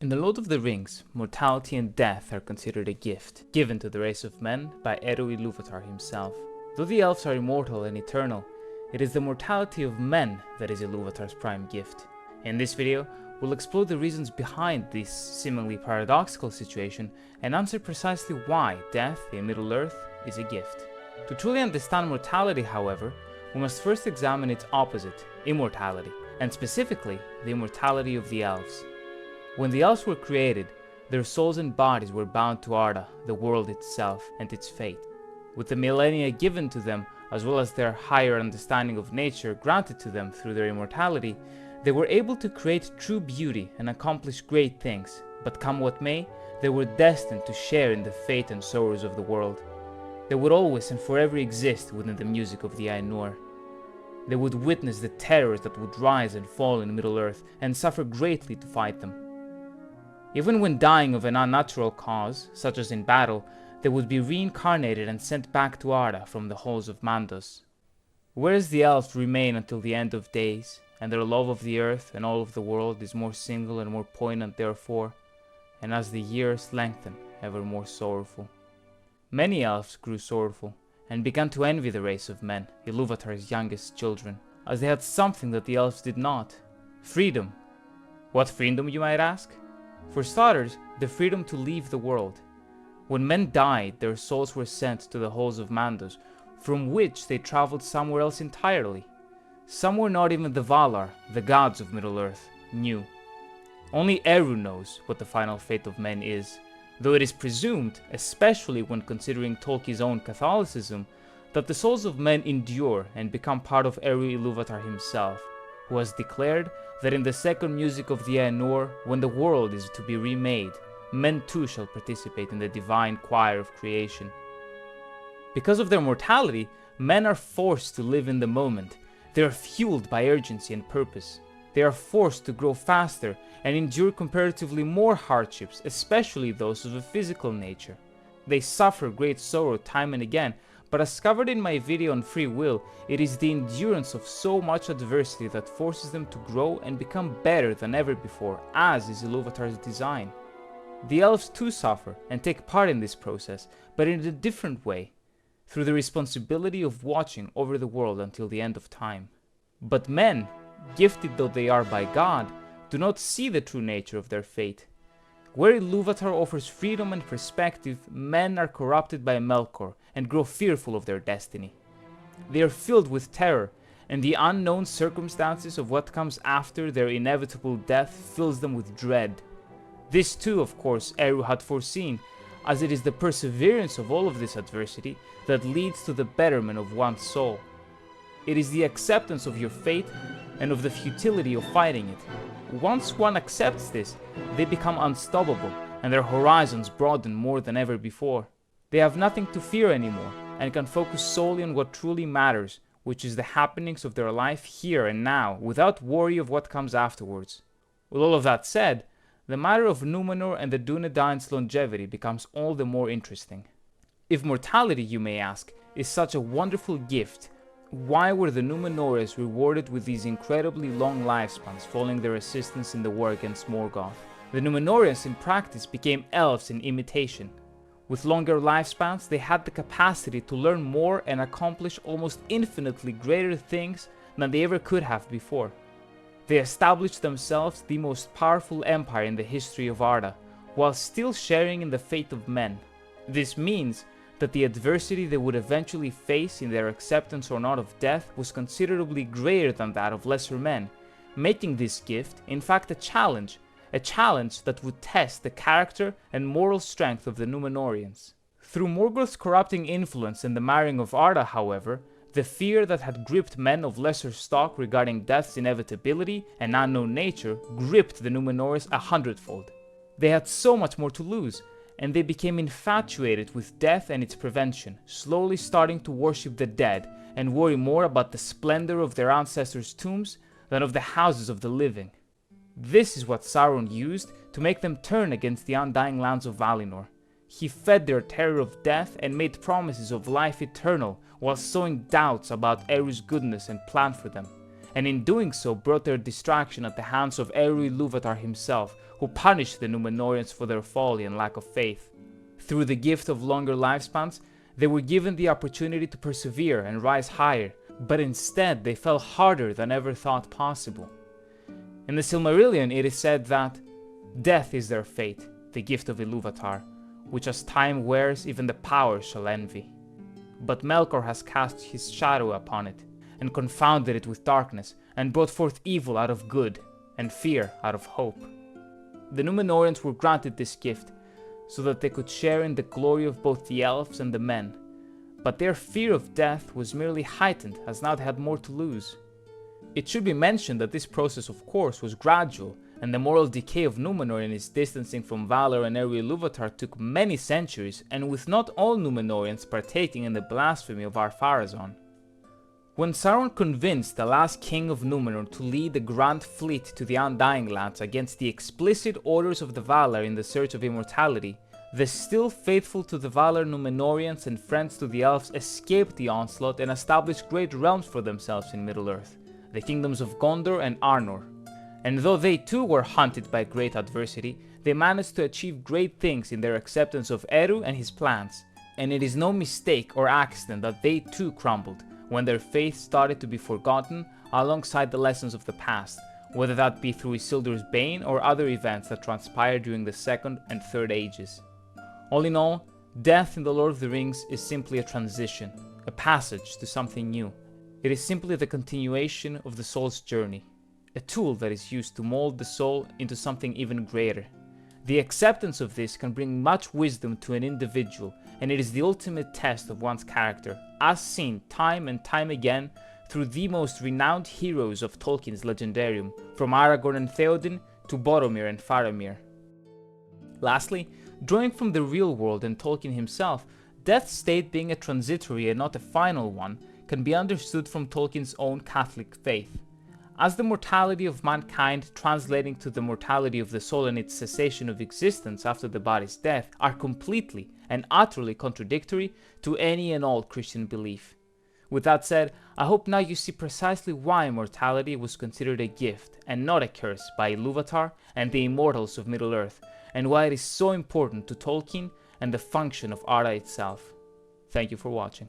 In The Lord of the Rings, mortality and death are considered a gift, given to the race of men by j.r.r. himself. Though the elves are immortal and eternal, it is the mortality of men that is Ilúvatar's prime gift. In this video, we'll explore the reasons behind this seemingly paradoxical situation and answer precisely why death in Middle-earth is a gift. To truly understand mortality, however, we must first examine its opposite, immortality, and specifically the immortality of the elves. When the elves were created, their souls and bodies were bound to Arda, the world itself, and its fate. With the millennia given to them, as well as their higher understanding of nature granted to them through their immortality, they were able to create true beauty and accomplish great things, but come what may, they were destined to share in the fate and sorrows of the world. They would always and forever exist within the music of the j.r.r. They would witness the terrors that would rise and fall in Middle-earth and suffer greatly to fight them. Even when dying of an unnatural cause, such as in battle, they would be reincarnated and sent back to Arda from the halls of Mandos. Whereas the elves remain until the end of days, and their love of the earth and all of the world is more single and more poignant therefore, and as the years lengthen, ever more sorrowful. Many elves grew sorrowful, and began to envy the race of men, Ilúvatar's youngest children, as they had something that the elves did not: freedom. What freedom, you might ask? For starters, the freedom to leave the world. When men died, their souls were sent to the halls of Mandos, from which they traveled somewhere else entirely. Somewhere not even the Valar, the gods of Middle-earth, knew. Only Eru knows what the final fate of men is, though it is presumed, especially when considering Tolkien's own Catholicism, that the souls of men endure and become part of Eru Ilúvatar himself, who has declared that in the second music of the j.r.r., when the world is to be remade, men too shall participate in the divine choir of creation. Because of their mortality, men are forced to live in the moment. They are fueled by urgency and purpose. They are forced to grow faster and endure comparatively more hardships, especially those of a physical nature. They suffer great sorrow time and again, but as covered in my video on free will, it is the endurance of so much adversity that forces them to grow and become better than ever before, as is Ilúvatar's design. The elves too suffer and take part in this process, but in a different way, through the responsibility of watching over the world until the end of time. But men, gifted though they are by God, do not see the true nature of their fate. Where Ilúvatar offers freedom and perspective, men are corrupted by Melkor and grow fearful of their destiny. They are filled with terror, and the unknown circumstances of what comes after their inevitable death fills them with dread. This too, of course, Eru had foreseen, as it is the perseverance of all of this adversity that leads to the betterment of one's soul. It is the acceptance of your fate and of the futility of fighting it. Once one accepts this, they become unstoppable, and their horizons broaden more than ever before. They have nothing to fear anymore, and can focus solely on what truly matters, which is the happenings of their life here and now, without worry of what comes afterwards. With all of that said, the matter of Númenor and the Dúnedain's longevity becomes all the more interesting. If mortality, you may ask, is such a wonderful gift, why were the Númenóres rewarded with these incredibly long lifespans following their assistance in the war against Morgoth? The Númenóreans in practice became elves in imitation. With longer lifespans, they had the capacity to learn more and accomplish almost infinitely greater things than they ever could have before. They established themselves the most powerful empire in the history of Arda, while still sharing in the fate of men. This means that the adversity they would eventually face in their acceptance or not of death was considerably greater than that of lesser men, making this gift, in fact, a challenge that would test the character and moral strength of the Númenóreans. Through Morgoth's corrupting influence and the marrying of Arda, however, the fear that had gripped men of lesser stock regarding death's inevitability and unknown nature gripped the Númenóres 100-fold. They had so much more to lose, and they became infatuated with death and its prevention, slowly starting to worship the dead and worry more about the splendor of their ancestors' tombs than of the houses of the living. This is what Sauron used to make them turn against the undying lands of Valinor. He fed their terror of death and made promises of life eternal while sowing doubts about Eru's goodness and plan for them. and in doing so brought their destruction at the hands of j.r.r. Ilúvatar himself, who punished the Númenóreans for their folly and lack of faith. Through the gift of longer lifespans, they were given the opportunity to persevere and rise higher, but instead they fell harder than ever thought possible. In the Silmarillion it is said that death is their fate, the gift of Ilúvatar, which as time wears even the powers shall envy. But Melkor has cast his shadow upon it, and confounded it with darkness, and brought forth evil out of good, and fear out of hope. The Númenóreans were granted this gift, so that they could share in the glory of both the elves and the men, but their fear of death was merely heightened as now they had more to lose. It should be mentioned that this process of course was gradual, and the moral decay of Númenor and its distancing from Valar and j.r.r. Ilúvatar took many centuries, and with not all Númenóreans partaking in the blasphemy of Ar-Pharazôn. When Sauron convinced the last king of Númenor to lead the grand fleet to the Undying Lands against the explicit orders of the Valar in the search of immortality, the still faithful to the Valar Númenóreans and friends to the elves escaped the onslaught and established great realms for themselves in Middle-earth, the kingdoms of Gondor and Arnor. And though they too were hunted by great adversity, they managed to achieve great things in their acceptance of Eru and his plans, and it is no mistake or accident that they too crumbled when their faith started to be forgotten alongside the lessons of the past, whether that be through Isildur's bane or other events that transpired during the Second and Third Ages. All in all, death in The Lord of the Rings is simply a transition, a passage to something new. It is simply the continuation of the soul's journey, a tool that is used to mold the soul into something even greater. The acceptance of this can bring much wisdom to an individual, and it is the ultimate test of one's character, as seen time and time again through the most renowned heroes of Tolkien's legendarium, from Aragorn and Theoden to Boromir and Faramir. Lastly, drawing from the real world and Tolkien himself, death's state being a transitory and not a final one can be understood from Tolkien's own Catholic faith. As the mortality of mankind translating to the mortality of the soul and its cessation of existence after the body's death are completely and utterly contradictory to any and all Christian belief. With that said, I hope now you see precisely why immortality was considered a gift and not a curse by Ilúvatar and the immortals of Middle-earth, and why it is so important to Tolkien and the function of Arda itself. Thank you for watching.